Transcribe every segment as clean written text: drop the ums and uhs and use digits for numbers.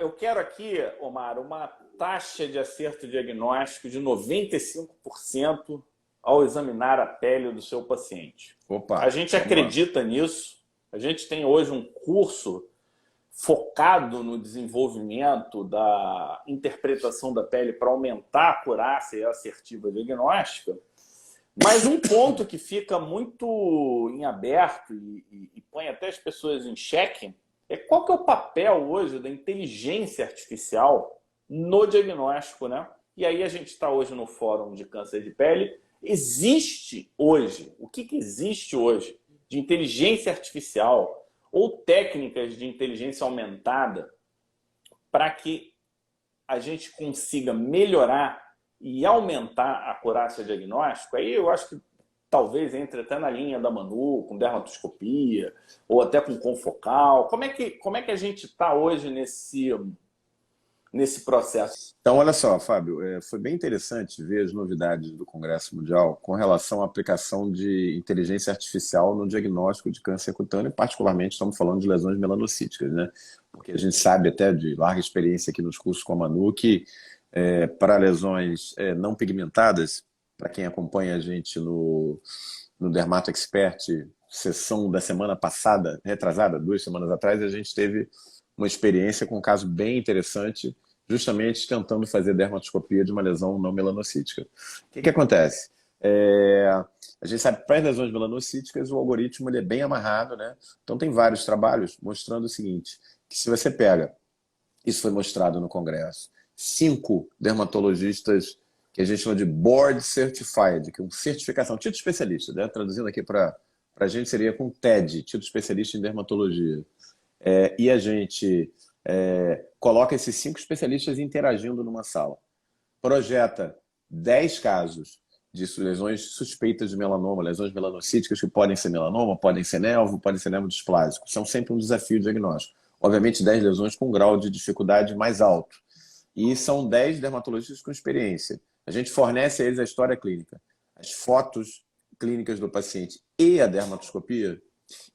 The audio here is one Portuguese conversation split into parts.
eu quero aqui, Omar, uma taxa de acerto diagnóstico de 95% ao examinar a pele do seu paciente. A Opa, gente vamos lá. acredita nisso. A gente tem hoje um curso focado no desenvolvimento da interpretação da pele para aumentar a acurácia e a assertiva diagnóstica. Mas um ponto que fica muito em aberto e põe até as pessoas em xeque é qual que é o papel hoje da inteligência artificial no diagnóstico, né? E aí a gente está hoje no Fórum de Câncer de Pele. Existe hoje, o que existe hoje de inteligência artificial ou técnicas de inteligência aumentada para que a gente consiga melhorar e aumentar a acurácia diagnóstica? Aí eu acho que talvez entre até na linha da Manu, com dermatoscopia, ou até com confocal. Como é que a gente está hoje nesse processo? Então, olha só, Fábio, foi bem interessante ver as novidades do Congresso Mundial com relação à aplicação de inteligência artificial no diagnóstico de câncer cutâneo, e particularmente estamos falando de lesões melanocíticas, né? Porque a gente sabe até de larga experiência aqui nos cursos com a Manu que para lesões não pigmentadas, para quem acompanha a gente no Dermato Expert, sessão da semana passada, retrasada, 2 semanas atrás, a gente teve uma experiência com um caso bem interessante, justamente tentando fazer dermatoscopia de uma lesão não melanocítica. O que acontece? A gente sabe que para as lesões melanocíticas o algoritmo ele é bem amarrado, né? Então tem vários trabalhos mostrando o seguinte, que se você pega, isso foi mostrado no Congresso, 5 dermatologistas que a gente chama de Board Certified, que é uma certificação, título especialista, né? Traduzindo aqui para a gente seria com TED, título especialista em dermatologia. E a gente coloca esses 5 especialistas interagindo numa sala. Projeta 10 casos de lesões suspeitas de melanoma, lesões melanocíticas que podem ser melanoma, podem ser nevo, podem ser nevo-displásico. São sempre um desafio diagnóstico. Obviamente 10 lesões com grau de dificuldade mais alto. E são 10 dermatologistas com experiência. A gente fornece a eles a história clínica, as fotos clínicas do paciente e a dermatoscopia.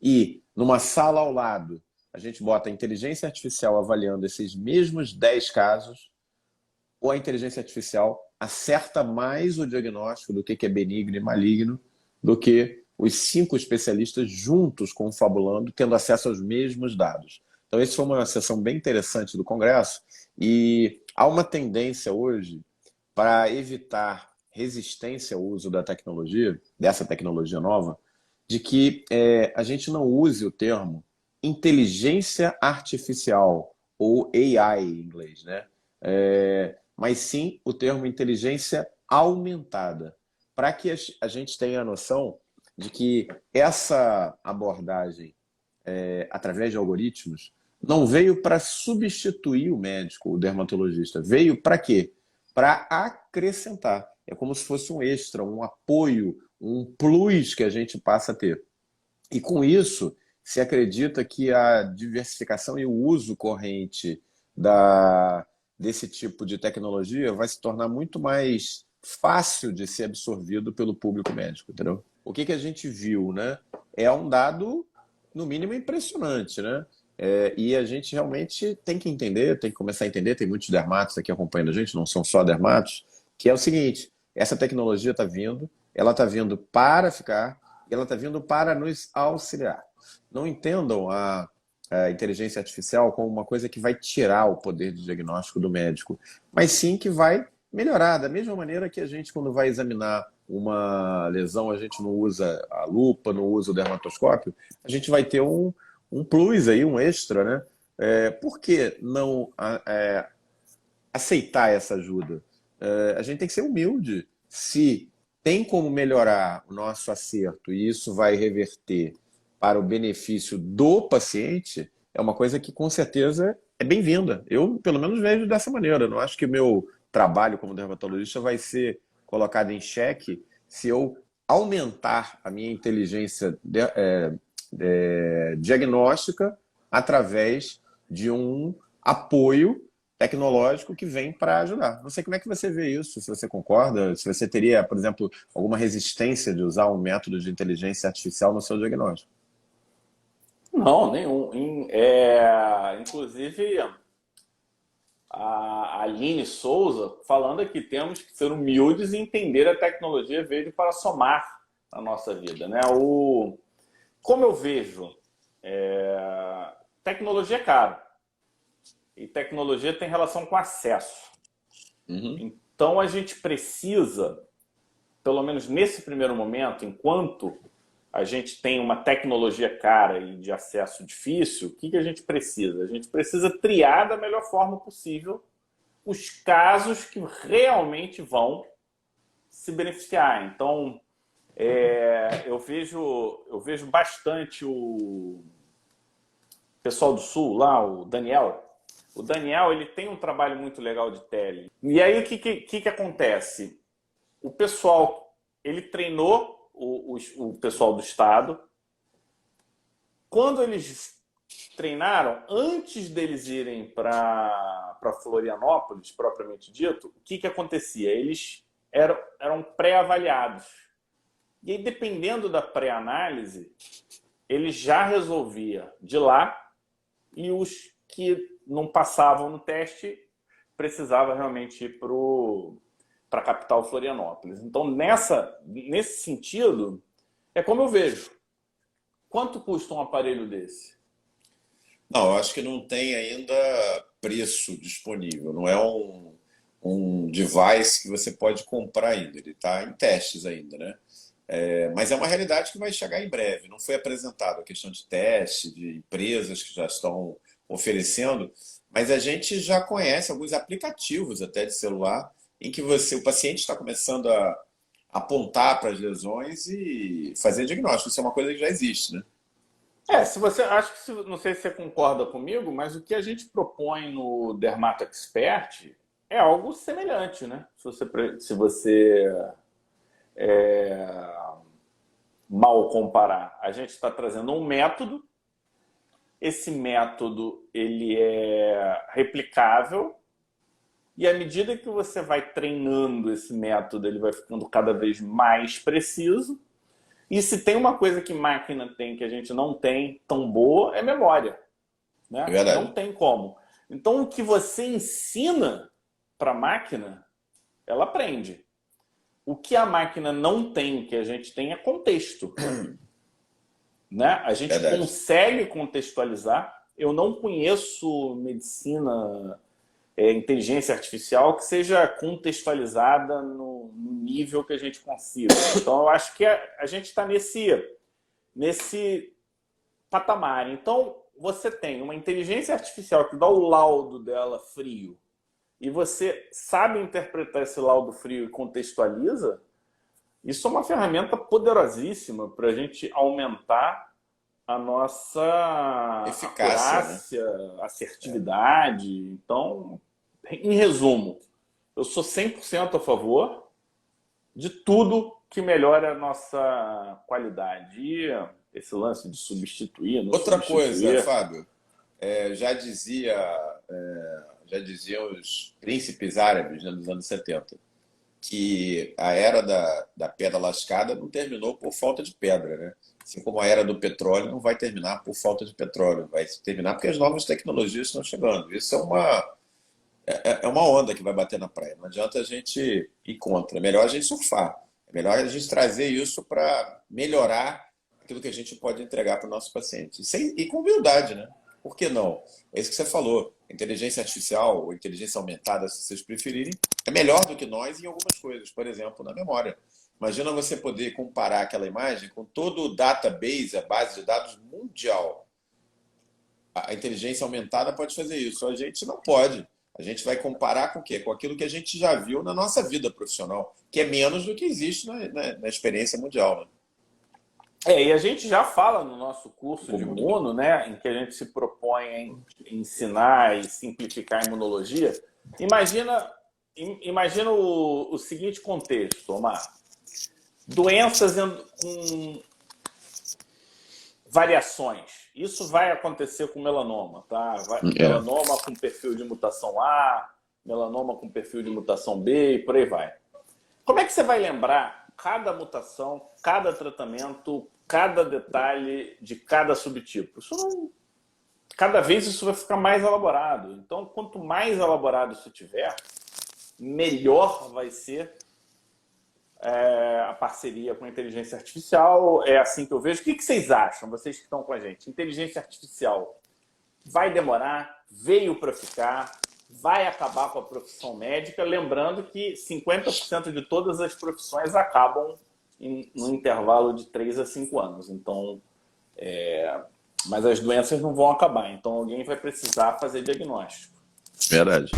E numa sala ao lado, a gente bota a inteligência artificial avaliando esses mesmos 10 casos, ou a inteligência artificial acerta mais o diagnóstico do que é benigno e maligno do que os 5 especialistas juntos confabulando, tendo acesso aos mesmos dados. Então, essa foi uma sessão bem interessante do Congresso e há uma tendência hoje para evitar resistência ao uso da tecnologia, dessa tecnologia nova, de que a gente não use o termo inteligência artificial, ou AI em inglês, né? Mas sim o termo inteligência aumentada, para que a gente tenha a noção de que essa abordagem através de algoritmos não veio para substituir o médico, o dermatologista. Veio para quê? Para acrescentar. É como se fosse um extra, um apoio, um plus que a gente passa a ter. E com isso, se acredita que a diversificação e o uso corrente desse tipo de tecnologia vai se tornar muito mais fácil de ser absorvido pelo público médico, entendeu? O que a gente viu, né? É um dado, no mínimo, impressionante, né? E a gente realmente tem que entender, tem que começar a entender, tem muitos dermatos aqui acompanhando a gente, não são só dermatos, que é o seguinte, essa tecnologia está vindo, ela está vindo para ficar, e ela está vindo para nos auxiliar. Não entendam a inteligência artificial como uma coisa que vai tirar o poder de diagnóstico do médico, mas sim que vai melhorar, da mesma maneira que a gente, quando vai examinar uma lesão, a gente não usa a lupa, não usa o dermatoscópio, a gente vai ter um plus aí, um extra, né? Por que não aceitar essa ajuda? A gente tem que ser humilde. Se tem como melhorar o nosso acerto e isso vai reverter para o benefício do paciente, é uma coisa que com certeza é bem-vinda. Eu, pelo menos, vejo dessa maneira. Eu não acho que o meu trabalho como dermatologista vai ser colocado em xeque se eu aumentar a minha inteligência diagnóstica através de um apoio tecnológico que vem para ajudar. Não sei como é que você vê isso, se você concorda, se você teria, por exemplo, alguma resistência de usar um método de inteligência artificial no seu diagnóstico. Não, nenhum. Inclusive, a Aline Souza falando que temos que ser humildes e entender a tecnologia veio para somar na nossa vida, né? Como eu vejo, tecnologia é caro e tecnologia tem relação com acesso. Então a gente precisa, pelo menos nesse primeiro momento, enquanto a gente tem uma tecnologia cara e de acesso difícil, o que a gente precisa? A gente precisa triar da melhor forma possível os casos que realmente vão se beneficiar. Então, eu vejo bastante o pessoal do Sul lá, o Daniel. O Daniel, ele tem um trabalho muito legal de tele. E aí, o que acontece? O pessoal, ele treinou o pessoal do Estado. Quando eles treinaram, antes deles irem para Florianópolis, propriamente dito, o que acontecia? Eles eram pré-avaliados. E aí, dependendo da pré-análise, ele já resolvia de lá, e os que não passavam no teste precisava realmente ir para a capital Florianópolis. Então, nesse sentido, é como eu vejo. Quanto custa um aparelho desse? Não, eu acho que não tem ainda preço disponível. Não é um device que você pode comprar ainda. Ele está em testes ainda, né? Mas é uma realidade que vai chegar em breve. Não foi apresentado a questão de teste, de empresas que já estão oferecendo, mas a gente já conhece alguns aplicativos até de celular em que o paciente está começando a apontar para as lesões e fazer diagnóstico. Isso é uma coisa que já existe, né? Se você acho que não sei se você concorda comigo, mas o que a gente propõe no Dermato Expert é algo semelhante, né? Se você mal comparar, a gente está trazendo um método. Esse método ele é replicável e à medida que você vai treinando esse método, ele vai ficando cada vez mais preciso. E se tem uma coisa que máquina tem que a gente não tem tão boa, é memória, É né? Não verdade. tem como. Então o que você ensina para a máquina, ela aprende. O que a máquina não tem, que a gente tem, é contexto. Né? A gente Verdade. consegue contextualizar. Eu não conheço medicina, inteligência artificial que seja contextualizada no nível que a gente consiga. Então, eu acho que a gente está nesse patamar. Então, você tem uma inteligência artificial que dá o laudo dela frio e você sabe interpretar esse laudo frio e contextualiza. Isso é uma ferramenta poderosíssima para a gente aumentar a nossa Eficácia, né? acurácia, assertividade. Então, em resumo, eu sou 100% a favor de tudo que melhora a nossa qualidade. E esse lance de substituir, não Outra coisa, substituir. Fábio, já diziam os príncipes árabes, né, nos anos 70, que a era da pedra lascada não terminou por falta de pedra, né? Assim como a era do petróleo não vai terminar por falta de petróleo, vai terminar porque as novas tecnologias estão chegando. Isso é uma onda que vai bater na praia. Não adianta a gente ir contra. É melhor a gente surfar. É melhor a gente trazer isso para melhorar aquilo que a gente pode entregar para o nosso paciente. E com humildade, né? Por que não? É isso que você falou. Inteligência artificial ou inteligência aumentada, se vocês preferirem, é melhor do que nós em algumas coisas. Por exemplo, na memória. Imagina você poder comparar aquela imagem com todo o database, a base de dados mundial. A inteligência aumentada pode fazer isso. A gente não pode. A gente vai comparar com o quê? Com aquilo que a gente já viu na nossa vida profissional, que é menos do que existe na experiência mundial. Né? E a gente já fala no nosso curso de imuno, né, em que a gente se propõe a ensinar e simplificar a imunologia. Imagina o seguinte contexto, Omar. Doenças com variações. Isso vai acontecer com melanoma, tá? Melanoma com perfil de mutação A, melanoma com perfil de mutação B e por aí vai. Como é que você vai lembrar cada mutação, cada tratamento, cada detalhe de cada subtipo? Isso cada vez isso vai ficar mais elaborado. Então, quanto mais elaborado isso tiver, melhor vai ser a parceria com a inteligência artificial. É assim que eu vejo. O que vocês acham, vocês que estão com a gente? Inteligência artificial vai demorar, veio para ficar, vai acabar com a profissão médica, lembrando que 50% de todas as profissões acabam no intervalo de 3 a 5 anos. Então, mas as doenças não vão acabar, então alguém vai precisar fazer diagnóstico. Verdade.